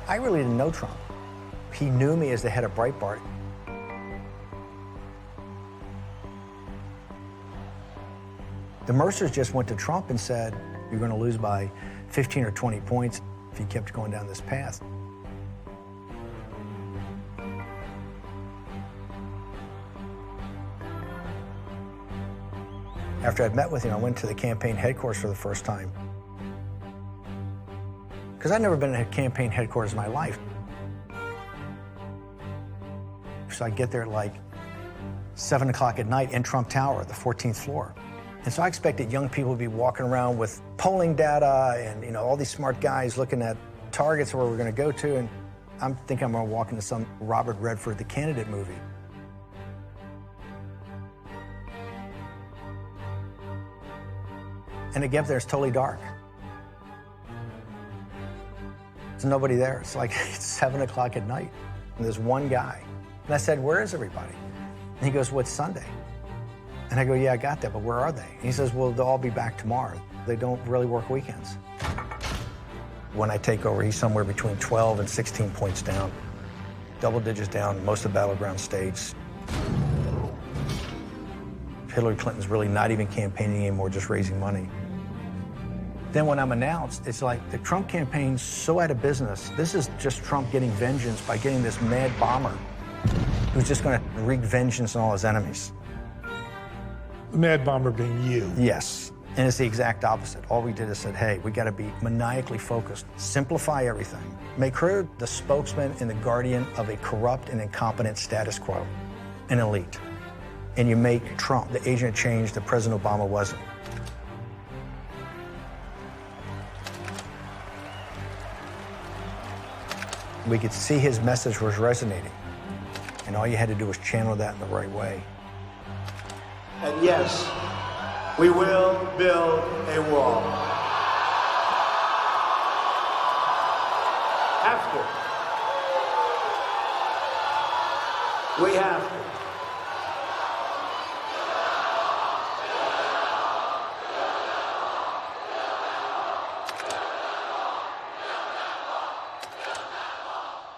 I really didn't know Trump. He knew me as the head of Breitbart. The Mercers just went to Trump and said, you're going to lose by 15 or 20 points if you kept going down this path. After I'd met with him, I went to the campaign headquarters for the first time. Because I'd never been at campaign headquarters in my life. So I get there at like 7 o'clock at night in Trump Tower, the 14th floor. And so I expected young people to be walking around with polling data and, all these smart guys looking at targets where we're going to go to. And I'm thinking I'm going to walk into some Robert Redford, the Candidate movie. And I get up there, it's totally dark. There's nobody there. It's like it's 7 o'clock at night. And there's one guy. And I said, where is everybody? And he goes, well, it's Sunday. And I go, yeah, I got that, but where are they? And he says, well, they'll all be back tomorrow. They don't really work weekends. When I take over, he's somewhere between 12 and 16 points down. Double digits down in most of the battleground states. Hillary Clinton's really not even campaigning anymore, just raising money. Then when I'm announced, it's like the Trump campaign's so out of business. This is just Trump getting vengeance by getting this mad bomber who's just going to wreak vengeance on all his enemies. The mad bomber being you. Yes, and it's the exact opposite. All we did is said, hey, we got to be maniacally focused, simplify everything, make her the spokesman and the guardian of a corrupt and incompetent status quo, an elite. And you make Trump the agent of change that President Obama wasn't. We could see his message was resonating. And all you had to do was channel that in the right way. And yes, we will build a wall. Have to. We have to.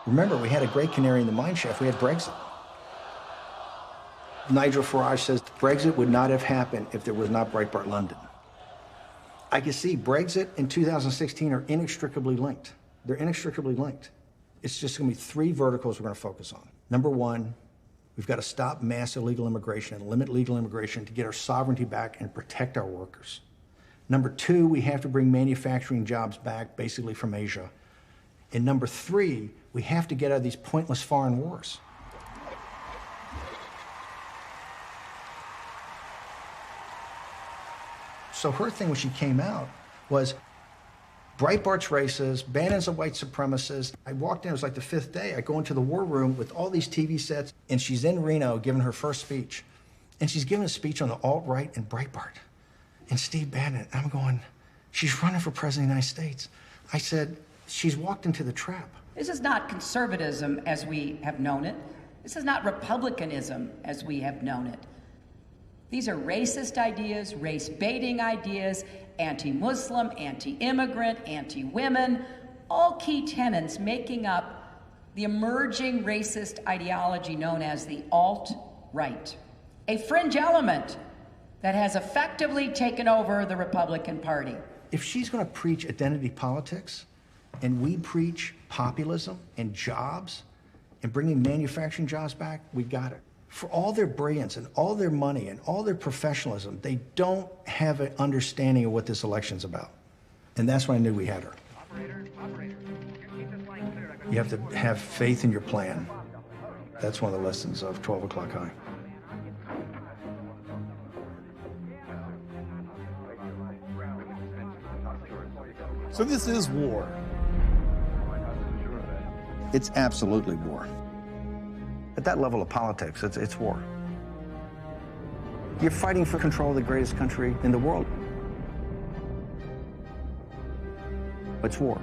Remember, we had a great canary in the mine shaft. We had Brexit. Nigel Farage says Brexit would not have happened if there was not Breitbart London. I can see Brexit and 2016 are inextricably linked. They're inextricably linked. It's just going to be three verticals we're going to focus on. Number one, we've got to stop mass illegal immigration and limit legal immigration to get our sovereignty back and protect our workers. Number two, we have to bring manufacturing jobs back, basically from Asia. And number three, we have to get out of these pointless foreign wars. So her thing when she came out was, Breitbart's racist, Bannon's a white supremacist. I walked in, it was like the fifth day. I go into the war room with all these TV sets, and she's in Reno giving her first speech. And she's giving a speech on the alt-right and Breitbart and Steve Bannon. I'm going, she's running for president of the United States. I said, she's walked into the trap. This is not conservatism as we have known it. This is not republicanism as we have known it. These are racist ideas, race-baiting ideas, anti-Muslim, anti-immigrant, anti-women, all key tenets making up the emerging racist ideology known as the alt-right, a fringe element that has effectively taken over the Republican Party. If she's going to preach identity politics, and we preach populism and jobs and bringing manufacturing jobs back, we got it. For all their brilliance and all their money and all their professionalism, they don't have an understanding of what this election's about. And that's when I knew we had her. You have to have faith in your plan. That's one of the lessons of 12 O'Clock High. So this is war. It's absolutely war. At that level of politics, it's war. You're fighting for control of the greatest country in the world. It's war.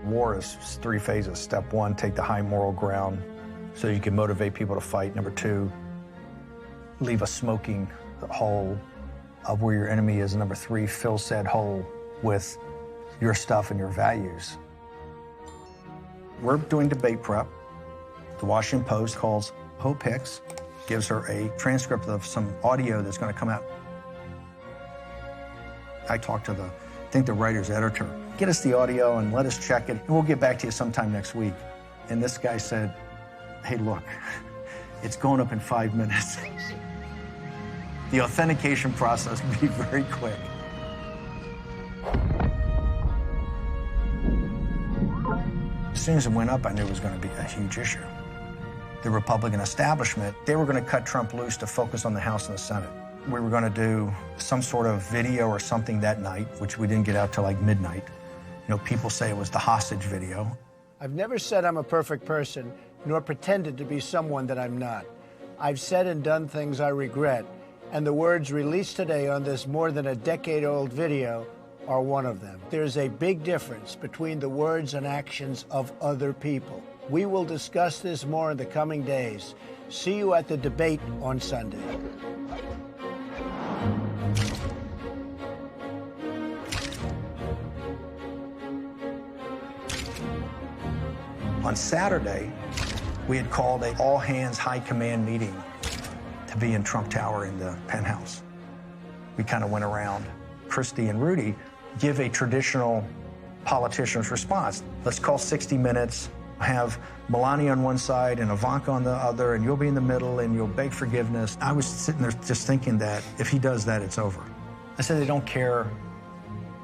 War is three phases. Step one, take the high moral ground so you can motivate people to fight. Number two, leave a smoking hole of where your enemy is. And number three, fill said hole with your stuff and your values. We're doing debate prep. The Washington Post calls Hope Hicks, gives her a transcript of some audio that's going to come out. I talked to the writer's editor. Get us the audio and let us check it, and we'll get back to you sometime next week. And this guy said, hey, look, it's going up in 5 minutes. The authentication process will be very quick. As soon as it went up, I knew it was going to be a huge issue. The Republican establishment, they were going to cut Trump loose to focus on the House and the Senate. We were going to do some sort of video or something that night, which we didn't get out till like midnight. You know, people say it was the hostage video. I've never said I'm a perfect person, nor pretended to be someone that I'm not. I've said and done things I regret, and the words released today on this more than a decade-old video are one of them. There's a big difference between the words and actions of other people. We will discuss this more in the coming days. See you at the debate on Sunday. On Saturday, we had called an all-hands high command meeting to be in Trump Tower in the penthouse. We kind of went around. Christie and Rudy give a traditional politician's response. Let's call 60 Minutes, have Melania on one side and Ivanka on the other, and you'll be in the middle and you'll beg forgiveness. I was sitting there just thinking that if he does that, it's over. I said they don't care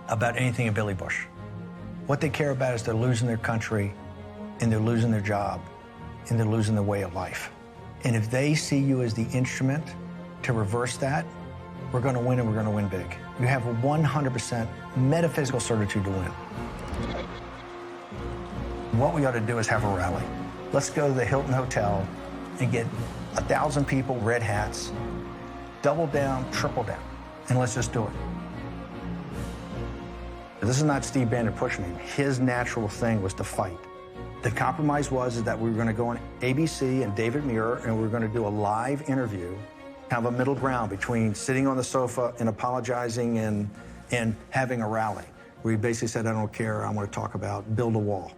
about anything of Billy Bush. What they care about is they're losing their country, and they're losing their job, and they're losing their way of life. And if they see you as the instrument to reverse that, we're going to win, and we're going to win big. You have a 100% metaphysical certitude to win. What we ought to do is have a rally. Let's go to the Hilton Hotel and get 1,000 people, red hats, double down, triple down, and let's just do it. This is not Steve Bannon pushing him. His natural thing was to fight. The compromise was that we were going to go on ABC and David Muir, and we were going to do a live interview, kind of a middle ground between sitting on the sofa and apologizing and having a rally. We basically said, I don't care, I want to talk about build a wall.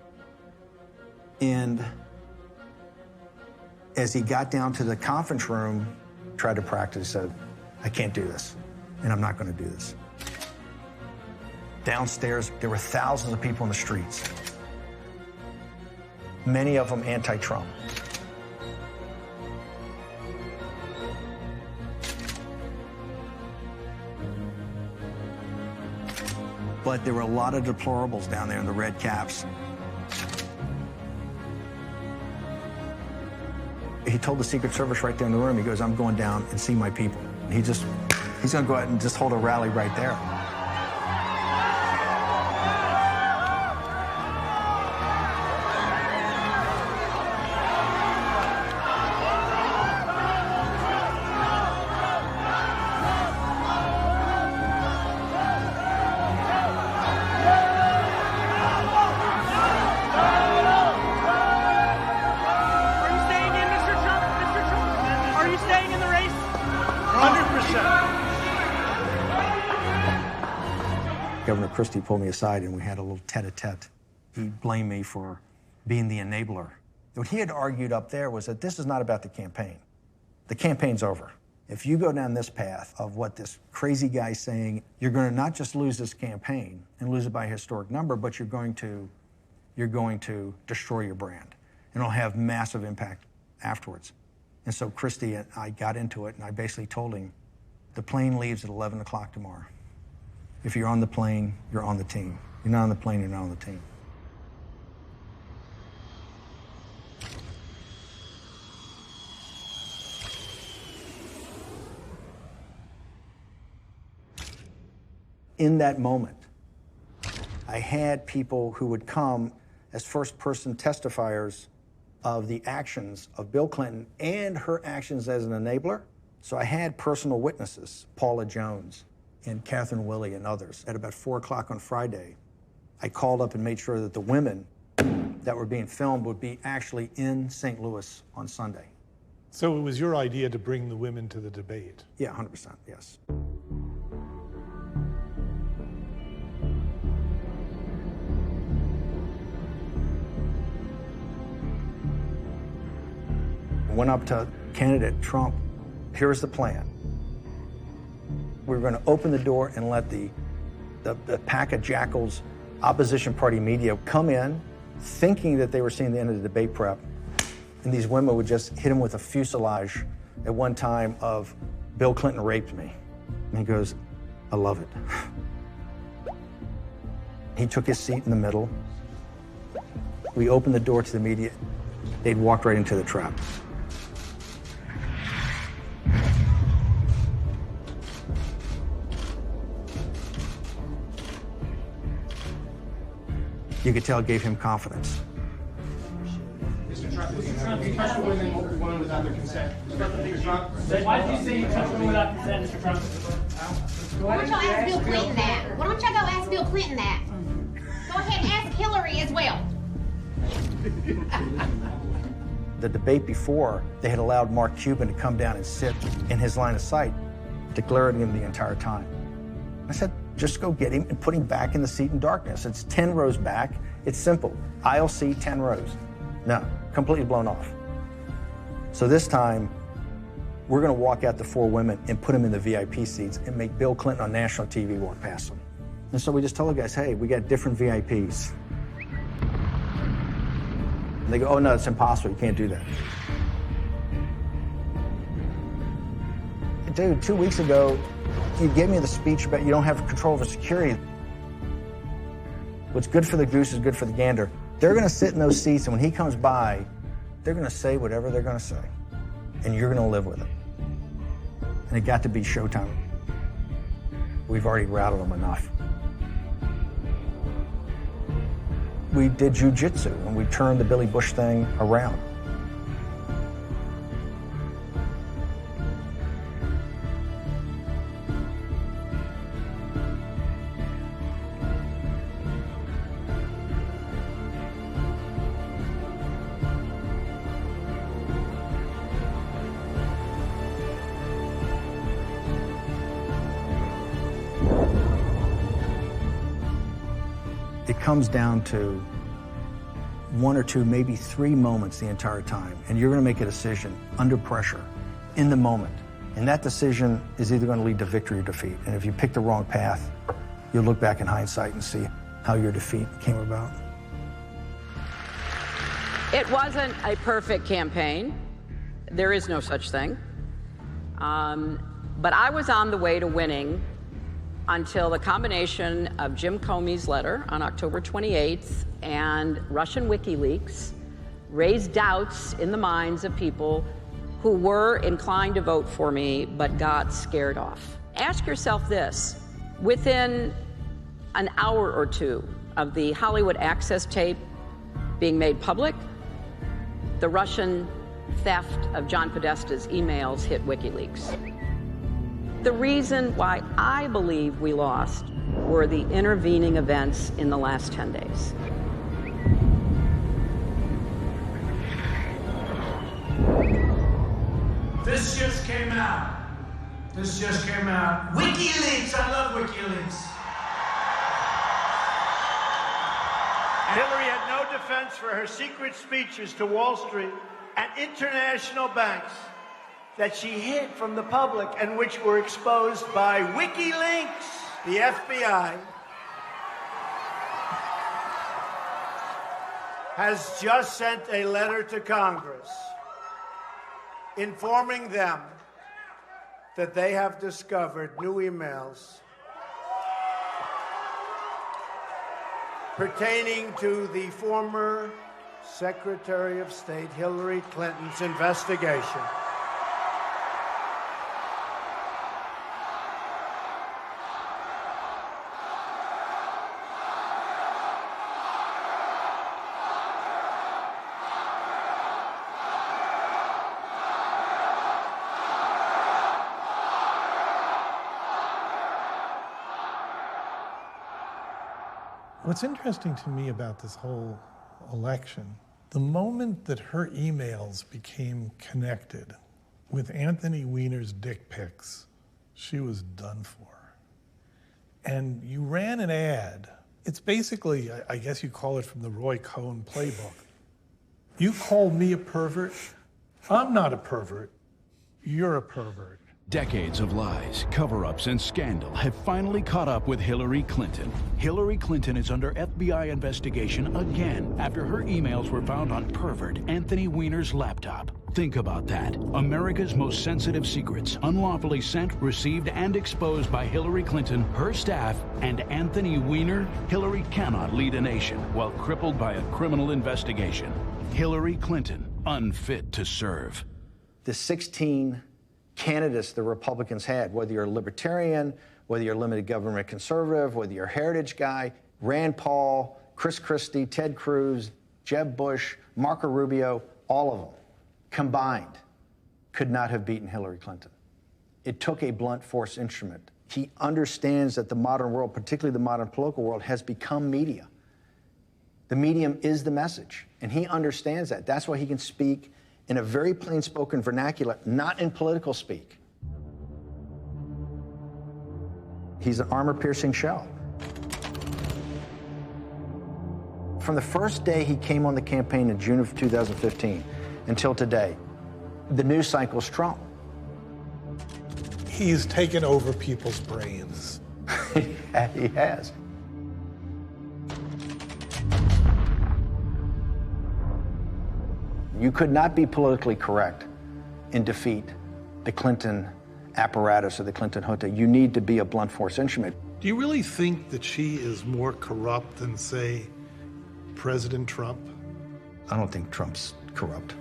And as he got down to the conference room, tried to practice, said, I can't do this, and I'm not going to do this. Downstairs, there were thousands of people in the streets. Many of them anti-Trump. But there were a lot of deplorables down there in the red caps. He told the Secret Service right there in the room, he goes, I'm going down and see my people. He's going to go out and just hold a rally right there. Governor Christie pulled me aside and we had a little tete-a-tete. He blamed me for being the enabler. What he had argued up there was that this is not about the campaign. The campaign's over. If you go down this path of what this crazy guy's saying, you're going to not just lose this campaign and lose it by a historic number, but you're going to destroy your brand. And it'll have massive impact afterwards. And so Christie and I got into it, and I basically told him, the plane leaves at 11 o'clock tomorrow. If you're on the plane, you're on the team. You're not on the plane, you're not on the team. In that moment, I had people who would come as first-person testifiers of the actions of Bill Clinton and her actions as an enabler. So I had personal witnesses, Paula Jones and Catherine Willey and others. At about 4 o'clock on Friday, I called up and made sure that the women that were being filmed would be actually in St. Louis on Sunday. So it was your idea to bring the women to the debate? Yeah, 100%, yes. Went up to candidate Trump. Here's the plan. We're going to open the door and let the pack of jackals, opposition party media, come in thinking that they were seeing the end of the debate prep. And these women would just hit him with a fuselage at one time of, Bill Clinton raped me. And he goes, I love it. He took his seat in the middle. We opened the door to the media. They'd walked right into the trap. You could tell it gave him confidence. Mr. Trump, you touched women without their consent. Mr. Trump. Why did you say you touched women without consent, Mr. Trump? Why don't y'all ask Bill Clinton that? Why don't y'all go ask Bill Clinton that? Go ahead and ask Hillary as well. The debate before, they had allowed Mark Cuban to come down and sit in his line of sight, declaring him the entire time. I said, just go get him and put him back in the seat in darkness. It's 10 rows back. It's simple. Aisle C, 10 rows. No, completely blown off. So this time, we're going to walk out the 4 women and put them in the VIP seats and make Bill Clinton on national TV walk past them. And so we just tell the guys, hey, we got different VIPs. And they go, oh, no, it's impossible. You can't do that. Dude, 2 weeks ago, you gave me the speech about you don't have control over security. What's good for the goose is good for the gander. They're going to sit in those seats, and when he comes by, they're going to say whatever they're going to say, and you're going to live with it. And it got to be showtime. We've already rattled them enough. We did jujitsu, and we turned the Billy Bush thing around. It comes down to 1 or 2, maybe 3 moments the entire time, and you're going to make a decision under pressure, in the moment. And that decision is either going to lead to victory or defeat. And if you pick the wrong path, you'll look back in hindsight and see how your defeat came about. It wasn't a perfect campaign. There is no such thing. But I was on the way to winning until the combination of Jim Comey's letter on October 28th and Russian WikiLeaks raised doubts in the minds of people who were inclined to vote for me but got scared off. Ask yourself this: within an hour or 2 of the Hollywood Access tape being made public, the Russian theft of John Podesta's emails hit WikiLeaks. The reason why I believe we lost were the intervening events in the last 10 days. This just came out. WikiLeaks, I love WikiLeaks. Hillary had no defense for her secret speeches to Wall Street and international banks that she hid from the public and which were exposed by WikiLeaks. The FBI has just sent a letter to Congress informing them that they have discovered new emails pertaining to the former Secretary of State Hillary Clinton's investigation. What's interesting to me about this whole election, the moment that her emails became connected with Anthony Weiner's dick pics, she was done for. And you ran an ad. It's basically, I guess you call it from the Roy Cohn playbook. You call me a pervert, I'm not a pervert. You're a pervert. Decades of lies, cover-ups, and scandal have finally caught up with Hillary Clinton. Hillary Clinton is under FBI investigation again after her emails were found on pervert Anthony Weiner's laptop. Think about that. America's most sensitive secrets, unlawfully sent, received, and exposed by Hillary Clinton, her staff, and Anthony Weiner. Hillary cannot lead a nation while crippled by a criminal investigation. Hillary Clinton, unfit to serve. The 16 candidates the Republicans had, whether you're a libertarian, whether you're a limited government conservative, whether you're a heritage guy, Rand Paul, Chris Christie, Ted Cruz, Jeb Bush, Marco Rubio, all of them combined could not have beaten Hillary Clinton. It took a blunt force instrument. He understands that the modern world, particularly the modern political world, has become media. The medium is the message, and he understands that. That's why he can speak in a very plain-spoken vernacular, not in political speak. He's an armor-piercing shell. From the first day he came on the campaign in June of 2015 until today, the news cycle's Trump. He's taken over people's brains. He has. You could not be politically correct and defeat the Clinton apparatus or the Clinton junta. You need to be a blunt force instrument. Do you really think that she is more corrupt than, say, President Trump? I don't think Trump's corrupt.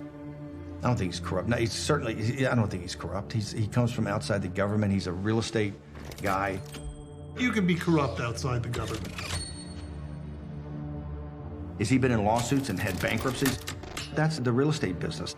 I don't think he's corrupt. No, I don't think he's corrupt. He comes from outside the government. He's a real estate guy. You can be corrupt outside the government. Has he been in lawsuits and had bankruptcies? That's the real estate business.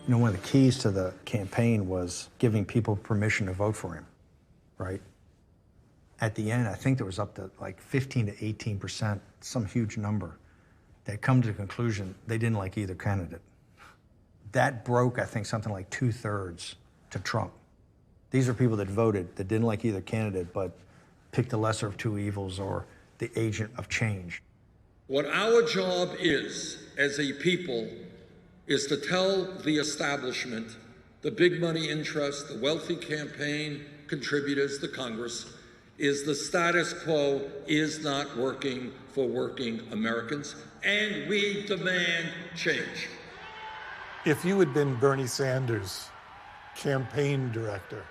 You know, one of the keys to the campaign was giving people permission to vote for him, right? At the end, I think there was up to like 15 to 18%, some huge number, that come to the conclusion they didn't like either candidate. That broke, I think, something like 2/3 to Trump. These are people that voted that didn't like either candidate, but picked the lesser of two evils or the agent of change. What our job is as a people is to tell the establishment, the big money interests, the wealthy campaign contributors, the Congress, is the status quo is not working for working Americans, and we demand change. If you had been Bernie Sanders' campaign director,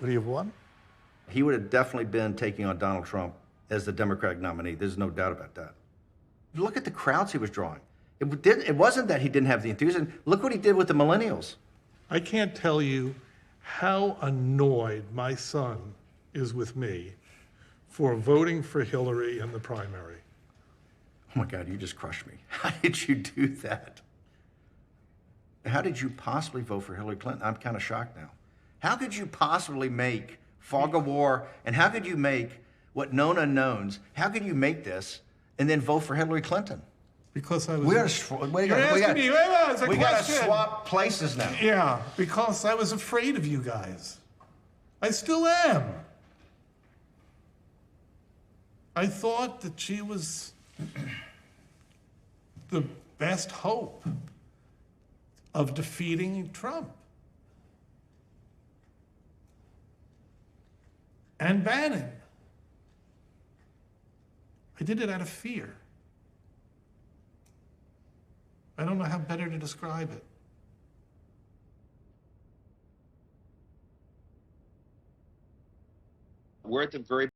would he have won? He would have definitely been taking on Donald Trump as the Democratic nominee. There's no doubt about that. Look at the crowds he was drawing. It wasn't that he didn't have the enthusiasm. Look what he did with the millennials. I can't tell you how annoyed my son is with me for voting for Hillary in the primary. Oh my God, you just crushed me. How did you do that? How did you possibly vote for Hillary Clinton? I'm kind of shocked now. How could you possibly make fog of war, and how could you make what known unknowns, how could you make this and then vote for Hillary Clinton? Because I was... We got to question. swap places now. Yeah, because I was afraid of you guys. I still am. I thought that she was the best hope of defeating Trump. And Bannon. I did it out of fear. I don't know how better to describe it. We're at the very